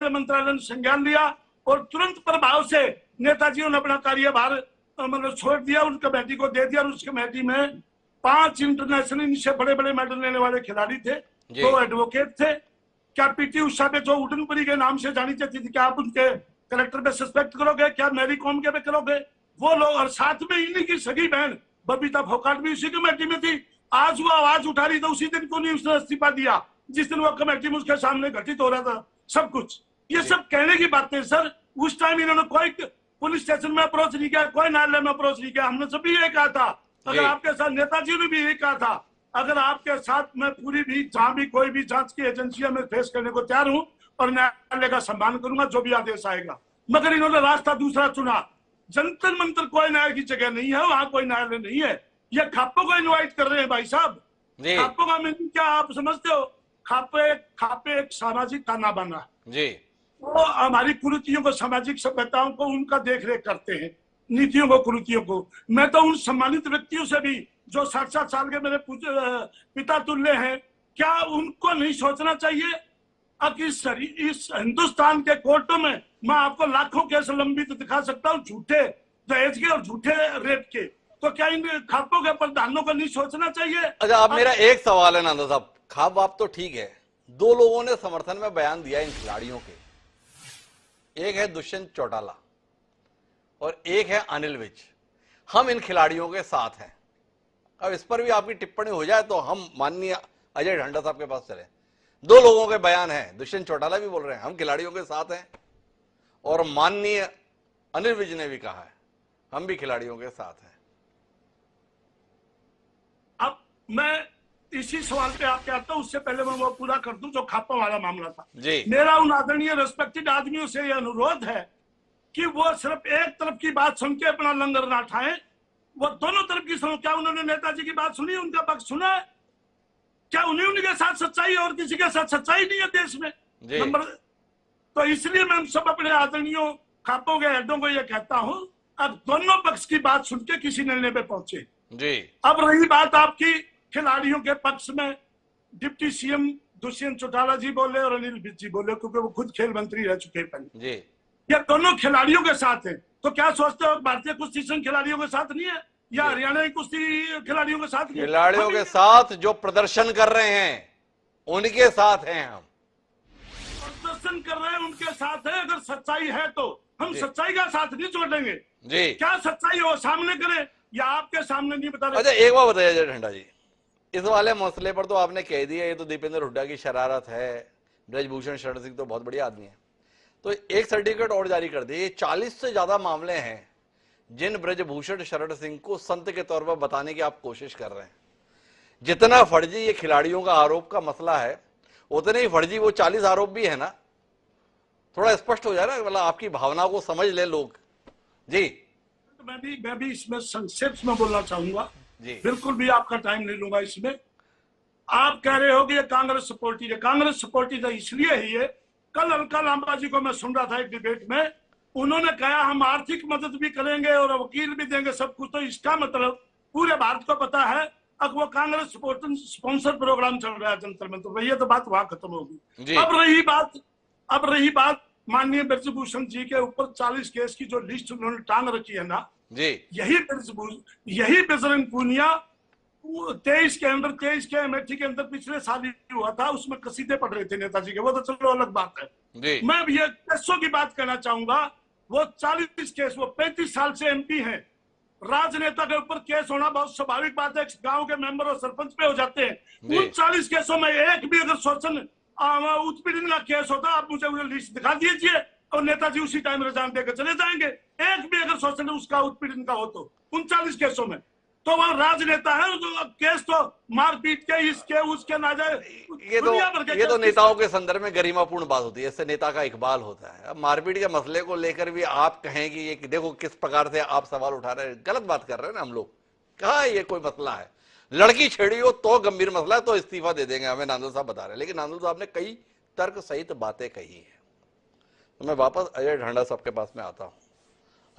पे मंत्रालय ने संज्ञान लिया और तुरंत प्रभाव से नेताजियों ने अपना कार्यभार मतलब छोड़ दिया, उस कमेटी को दे दिया। और उस कमेटी में 5 इंटरनेशनल इनसे बड़े बड़े मेडल लेने वाले खिलाड़ी थे, 2 एडवोकेट थे। क्या पीटी उषा पे जो उडनपुरी के नाम से जानी जाती थी, क्या आप उनके कलेक्टर पे सस्पेक्ट करोगे? क्या मैरी कॉम के पे करोगे? वो लोग, और साथ में इन्हीं की सगी बहन बबीता फोगाट भी उसी कमेटी में थी। आज वो आवाज उठा रही तो उसी दिन को नहीं उसने इस्तीफा दिया जिस दिन वो कमेटी में उसके सामने घटित हो रहा था सब कुछ। ये सब कहने की बातें सर। उस टाइम इन्होंने कोई पुलिस स्टेशन में अप्रोच नहीं किया, कोई न्यायालय में अप्रोच नहीं किया। हमने सभी ये कहा था, अगर आपके साथ नेताजी ने भी यही कहा था, अगर आपके साथ मैं पूरी भी जहां भी कोई भी जांच की एजेंसियां में फेस करने को तैयार हूं और न्यायालय का सम्मान करूंगा जो भी आदेश आएगा। मगर इन्होंने रास्ता दूसरा चुना। जंतर मंतर कोई न्याय की जगह नहीं है, वहां कोई न्यायालय नहीं है। ये खापों को इन्वाइट कर रहे हैं भाई साहब। खापों का मीनिंग क्या आप समझते हो? खापे एक सामाजिक ताना बाना जी, वो हमारी कुरीतियों को, सामाजिक सभ्यताओं को उनका देख रेख करते हैं, नीतियों को, कुरीतियों को। मैं तो उन सम्मानित व्यक्तियों से भी जो 60-60 साल के मेरे पिता तुल्य हैं, क्या उनको नहीं सोचना चाहिए अब इस हिंदुस्तान के कोर्टों में मैं आपको लाखों केस लंबित दिखा सकता हूँ, झूठे दहेज के और झूठे रेप के। तो क्या इन खापों के प्रधानों को नहीं सोचना चाहिए? अच्छा, अब मेरा एक सवाल है नंदा साहब, खाप वाप तो ठीक है, 2 लोगों ने समर्थन में बयान दिया इन खिलाड़ियों के, एक है दुष्यंत चौटाला और एक है अनिल विज। हम इन खिलाड़ियों के साथ हैं। अब इस पर भी आपकी टिप्पणी हो जाए तो हम माननीय अजय ढांडा साहब के पास चले। 2 लोगों के बयान हैं, दुष्यंत चौटाला भी बोल रहे हैं हम खिलाड़ियों के साथ हैं, और माननीय अनिल विज ने भी कहा है हम भी खिलाड़ियों के साथ हैं। अब मैं इसी सवाल पे आपके आता हूं, उससे पहले मैं वो पूरा कर दूं जो खापा वाला मामला था जी। मेरा उन आदरणीय रेस्पेक्टेड आदमियों से यह अनुरोध है कि वो सिर्फ एक तरफ की बात सुन के अपना लंगर ना उठाएं, वो दोनों तरफ की सुनो। क्या उन्होंने नेताजी की बात सुनी, उनका पक्ष सुना है? क्या उनके साथ सच्चाई और किसी के साथ सच्चाई नहीं है देश में? नंबर तो इसलिए मैं सब अपने आदरणीयों खापों के हेडों को यह कहता हूं, अब दोनों पक्ष की बात सुन के किसी निर्णय पे पहुंचे जी। अब रही बात आपकी खिलाड़ियों के पक्ष में, डिप्टी सीएम दुष्यंत चौटाला जी बोले और अनिल विज जी बोले, क्योंकि वो खुद खेल मंत्री रह चुके हैं पहले जी। ये दोनों खिलाड़ियों के साथ है, तो क्या सोचते हो भारतीय कुश्ती संघ खिलाड़ियों के साथ नहीं है या हरियाणा की कुश्ती खिलाड़ियों के साथ? खिलाड़ियों के साथ जो प्रदर्शन कर रहे हैं उनके साथ हैं हम। प्रदर्शन कर रहे हैं उनके साथ है। अगर सच्चाई है तो हम सच्चाई का साथ नहीं छोड़ेंगे जी। क्या सच्चाई हो सामने करें या आपके सामने नहीं बता रहे? अच्छा, एक बात बताइए अजय ढांडा जी, इस वाले मसले पर तो आपने कह दिया ये तो दीपेंद्र हुड्डा की शरारत है, ब्रजभूषण शरण सिंह तो बहुत बढ़िया आदमी है, तो एक सर्टिफिकेट और जारी कर दिए। 40 से ज्यादा मामले हैं जिन ब्रजभूषण शरण सिंह को संत के तौर पर बताने की आप कोशिश कर रहे हैं। जितना फर्जी ये खिलाड़ियों का आरोप का मसला है, उतने ही फर्जी वो 40 आरोप भी है ना। थोड़ा स्पष्ट हो जाए ना, मतलब आपकी भावना को समझ ले लोग जी। तो मैं भी इसमें संक्षेप में बोलना चाहूंगा जी, बिल्कुल भी आपका टाइम नहीं लूंगा इसमें। आप कह रहे हो कि ये कांग्रेस सपोर्टेड है। कांग्रेस सपोर्टेड है इसलिए ही है, कल अलका लांबा जी को मैं सुन रहा था एक डिबेट में, उन्होंने कहा हम आर्थिक मदद भी करेंगे और वकील भी देंगे सब कुछ। तो इसका मतलब पूरे भारत को पता है अब वो कांग्रेस स्पॉन्सर प्रोग्राम चल रहा है जंतर मंतर में। ये तो बात वहां खत्म होगी। अब रही बात माननीय ब्रजभूषण जी के ऊपर 40 केस की जो लिस्ट उन्होंने टांग रखी है ना जी, यही बजरंग पूनिया 23 के अमेठी के अंदर पिछले साल ही हुआ था, उसमें कसीदे पढ़ रहे थे नेताजी के, वो तो चलो अलग बात है जी। मैं ये केसों की बात करना चाहूंगा। वो 40 केस, वो 35 साल से एमपी हैं। राजनेता के ऊपर केस होना बहुत स्वाभाविक बात है, गांव के मेंबर और सरपंच पे हो जाते हैं। उन 40 केसों में एक भी अगर शोषण उत्पीड़न का केस होता, आप मुझे वो लिस्ट दिखा दीजिए और नेताजी उसी टाइम रिजाइन देकर चले जाएंगे। एक भी अगर शोषण उसका उत्पीड़न का हो तो 39 केसों में, तो वह राजनेता है। तो केस तो मारपीट के, इसके उसके ना जाए, ये तो नेताओं के संदर्भ में गरिमापूर्ण बात होती है, इससे नेता का इकबाल होता है। अब मारपीट के मसले को लेकर भी आप कहें कि ये देखो किस प्रकार से आप सवाल उठा रहे हैं, गलत बात कर रहे हैं ना हम लोग। कहा ये कोई मसला है, लड़की छेड़ी हो तो गंभीर मसला है तो इस्तीफा दे देंगे, हमें नांदल साहब बता रहे हैं। लेकिन नांदल साहब ने कई तर्क सहित बातें कही है। तो मैं वापस अजय ढांडा साहब के पास में आता हूं।